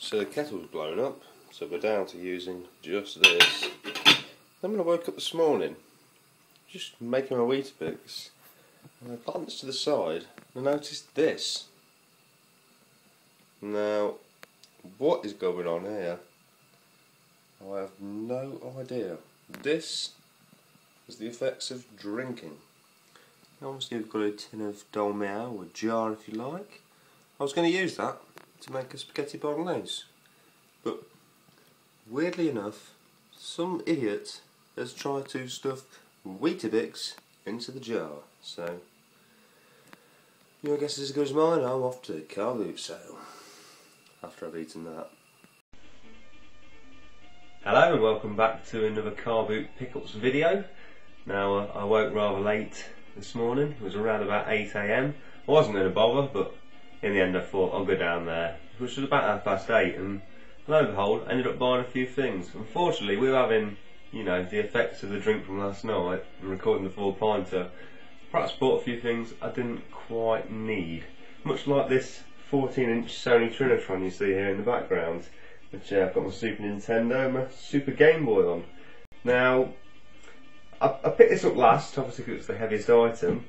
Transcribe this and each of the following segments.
So the kettle's blown up, so we're down to using just this. Then when I woke up this morning, just making my Weetabix, and I glanced to the side and I noticed this. Now, what is going on here? I have no idea. This is the effects of drinking. Obviously we've got a tin of dolmio, or jar if you like. I was going to use that to make a spaghetti bolognese, but weirdly enough, some idiot has tried to stuff Weetabix into the jar. So, your guess is as good as mine. I'm off to the Carboot sale after I've eaten that. Hello and welcome back to another Carboot pickups video. Now I woke rather late this morning. It was around about 8 AM. I wasn't going to bother, but in the end I thought I'll go down there, which was about 8:30, and lo and behold I ended up buying a few things. Unfortunately we were having, you know, the effects of the drink from last night and recording the full pinter. Perhaps bought a few things I didn't quite need, much like this 14-inch Sony Trinitron you see here in the background, which I've got my Super Nintendo and my Super Game Boy on. Now I picked this up last, obviously because it's the heaviest item,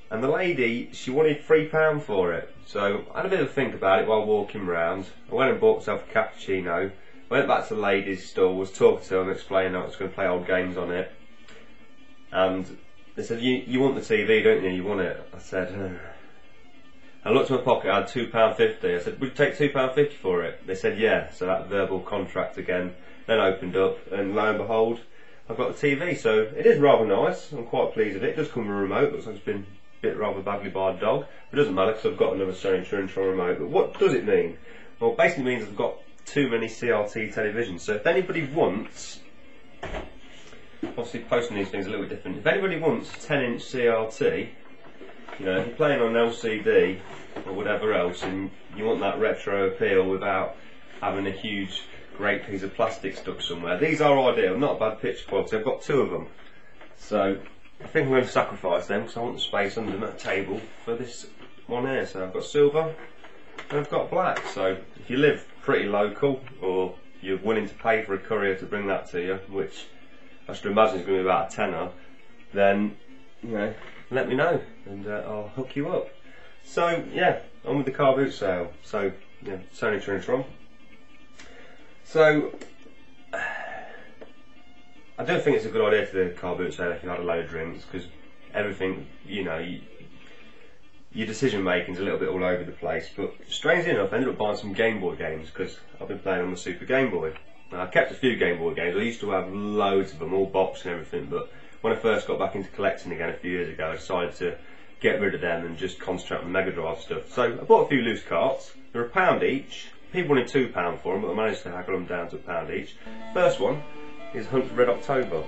and the lady, she wanted £3 for it. So I had a bit of a think about it while walking around. I went and bought myself a cappuccino, went back to the lady's stall, was talking to them, explaining I was going to play old games on it, and they said, you want the TV, don't you? You want it? I said, I looked in my pocket, I had £2.50. I said, would you take £2.50 for it? They said yeah, so that verbal contract again then opened up, and lo and behold I've got the TV. So it is rather nice, I'm quite pleased with it. It does come with a remote, looks like it's been bit rather badly by a dog. It doesn't matter because I've got another Sony Trinitron remote. But what does it mean? Well, it basically means I've got too many CRT televisions. So if anybody wants, obviously posting these things is a little bit different. If anybody wants 10-inch CRT, you know, if you're playing on LCD or whatever else, and you want that retro appeal without having a huge, great piece of plastic stuck somewhere, these are ideal. Not a bad picture quality. I've got two of them. So I think I'm going to sacrifice them because I want the space under my table for this one here. So I've got silver and I've got black. So if you live pretty local, or you're willing to pay for a courier to bring that to you, which I should imagine is going to be about a tenner, then, you know, let me know and I'll hook you up. So yeah, on with the Carboot sale. So yeah, Sony Trinitron. So I don't think it's a good idea to do a Carboot sale if you had a load of drinks, because everything, you know, your decision making is a little bit all over the place. But strangely enough, I ended up buying some Game Boy games because I've been playing on the Super Game Boy. Now, I kept a few Game Boy games. I used to have loads of them, all boxed and everything, but when I first got back into collecting again a few years ago, I decided to get rid of them and just concentrate on the Mega Drive stuff. So I bought a few loose carts. They're £1 each. People wanted £2 for them, but I managed to haggle them down to £1 each. First one is Hunt for Red October.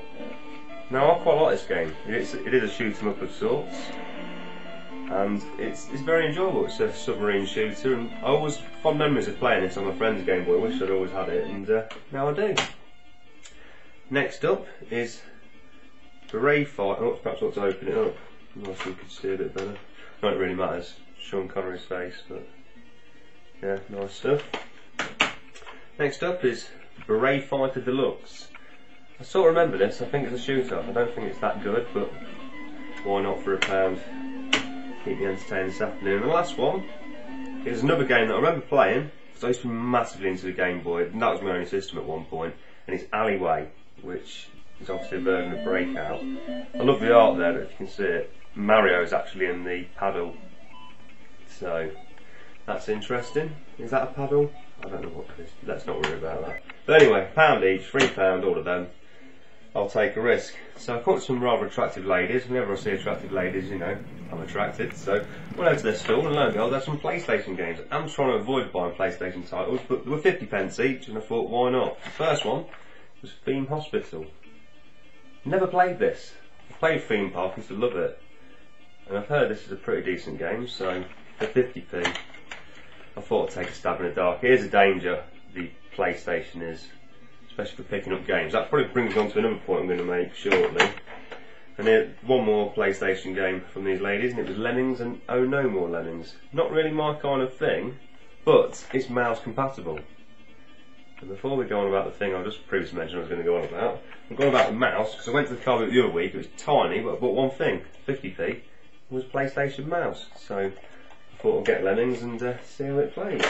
Now I quite like this game. It is a shoot 'em up of sorts, and it's very enjoyable. It's a submarine shooter, and I always fond memories of playing this on my friend's Game Boy. I wish I'd always had it, and now I do. Next up is Beret Fight. Oh, perhaps I ought to open it up so you can see a bit better. Not it really matters. Sean Connery's face, but yeah, nice stuff. Next up is Beret Fighter Deluxe. I sort of remember this. I think it's a shooter. I don't think it's that good, but why not for £1? Keep me entertained this afternoon. And the last one is another game that I remember playing because I used to be massively into the Game Boy, and that was my only system at one point. And it's Alleyway, which is obviously a version of Breakout. I love the art there, but if you can see it, Mario is actually in the paddle. So that's interesting. Is that a paddle? I don't know what it is. Let's not worry about that. But anyway, £1 each, £3, all of them. I'll take a risk. So I caught some rather attractive ladies. Whenever I see attractive ladies, you know, I'm attracted. So I went over to their stall, and lo and behold, there's some PlayStation games. I'm trying to avoid buying PlayStation titles, but they were 50p each, and I thought, why not? The first one was Theme Hospital. Never played this. I played Theme Park, used to love it, and I've heard this is a pretty decent game. So for 50p, I thought I'd take a stab in the dark. Here's a danger the PlayStation is, especially for picking up games. That probably brings me on to another point I'm going to make shortly. And then one more PlayStation game from these ladies, and it was Lemmings and Oh No More Lemmings. Not really my kind of thing, but it's mouse compatible. And before we go on about the thing I just previously mentioned I was going to go on about, I'm going about the mouse because I went to the Carboot the other week. It was tiny, but I bought one thing, 50p. It was a PlayStation mouse, so I thought I'd get Lemmings and see how it plays.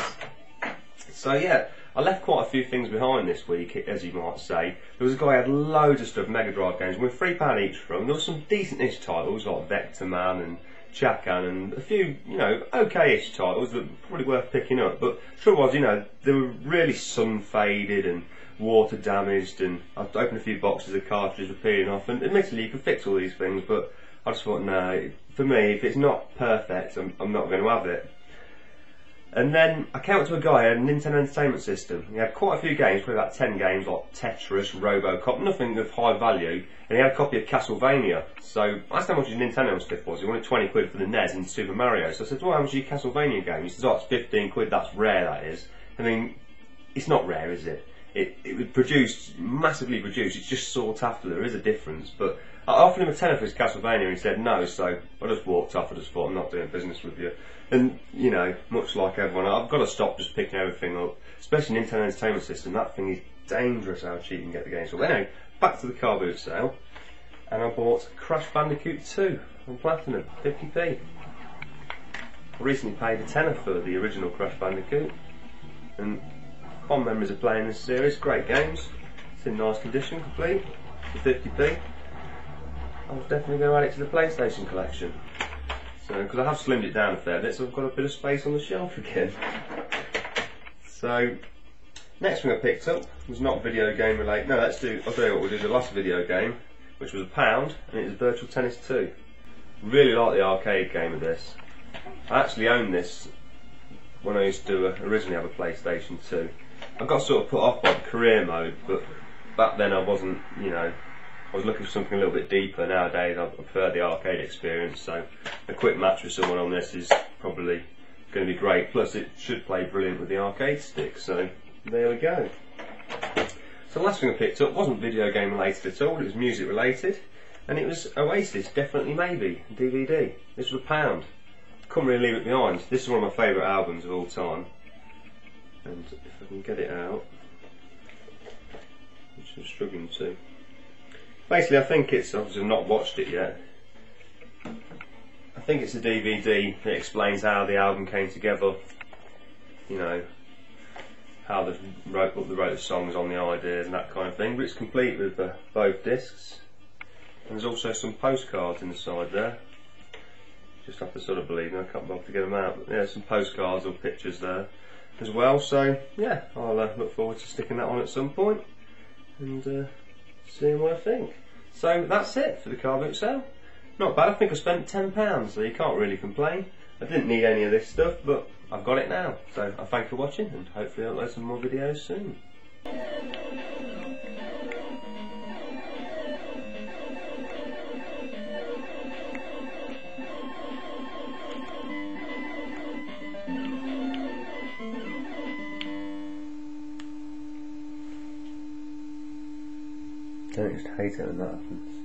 So yeah, I left quite a few things behind this week, as you might say. There was a guy who had loads of stuff, Mega Drive games, with £3 each from. There were some decent-ish titles like Vector Man and Chakan and a few, you know, okay-ish titles that were probably worth picking up. But the trouble was, you know, they were really sun-faded and water damaged, and I'd opened a few boxes of cartridges were peeling off, and admittedly you could fix all these things, but I just thought, no, for me, if it's not perfect, I'm not going to have it. And then I came up to a guy who had a Nintendo Entertainment System. He had quite a few games, probably about 10 games, like Tetris, Robocop, nothing of high value. And he had a copy of Castlevania. So I asked how much his Nintendo stuff was. He wanted 20 quid for the NES and Super Mario. So I said, well, how much are your Castlevania game? He says, oh, it's 15 quid, that's rare, that is. I mean, it's not rare, is it? It was produced, massively produced, it's just sought after, there is a difference. But I offered him a tenner for his Castlevania and he said no, so I just walked off. I just thought, I'm not doing business with you. And, you know, much like everyone, I've got to stop just picking everything up, especially Nintendo Entertainment System. That thing is dangerous how cheap you can get the games. So anyway, back to the Carboot sale, and I bought Crash Bandicoot 2 on Platinum, 50p. I recently paid a tenner for the original Crash Bandicoot, and fond memories of playing this series. Great games, it's in nice condition, complete, for 50p. I was definitely going to add it to the PlayStation collection. So, because I have slimmed it down a fair bit, so I've got a bit of space on the shelf again. So, next thing I picked up was not video game related. No, I'll tell you what we did the last video game, which was £1, and it was Virtual Tennis 2. Really like the arcade game of this. I actually owned this when I used to originally have a PlayStation 2. I got sort of put off by the career mode, but back then I wasn't, you know, I was looking for something a little bit deeper. Nowadays I prefer the arcade experience, so a quick match with someone on this is probably going to be great. Plus it should play brilliant with the arcade stick, so there we go. So the last thing I picked up wasn't video game related at all, it was music related, and it was Oasis, Definitely Maybe, DVD. This was £1. Couldn't really leave it behind. This is one of my favourite albums of all time, and if I can get it out, which I'm struggling to. Basically, I think it's, obviously I've not watched it yet, I think it's a DVD that explains how the album came together, you know, how they wrote the songs on the ideas and that kind of thing, but it's complete with both discs. And there's also some postcards in the side there, just have to sort of believe me, I can't bother to get them out, but yeah, some postcards or pictures there as well, so yeah, I'll look forward to sticking that on at some point and seeing what I think. So that's it for the Carboot sale. Not bad, I think I spent £10, so you can't really complain. I didn't need any of this stuff, but I've got it now. So I thank you for watching, and hopefully I'll upload some more videos soon. Don't just hate it when that happens.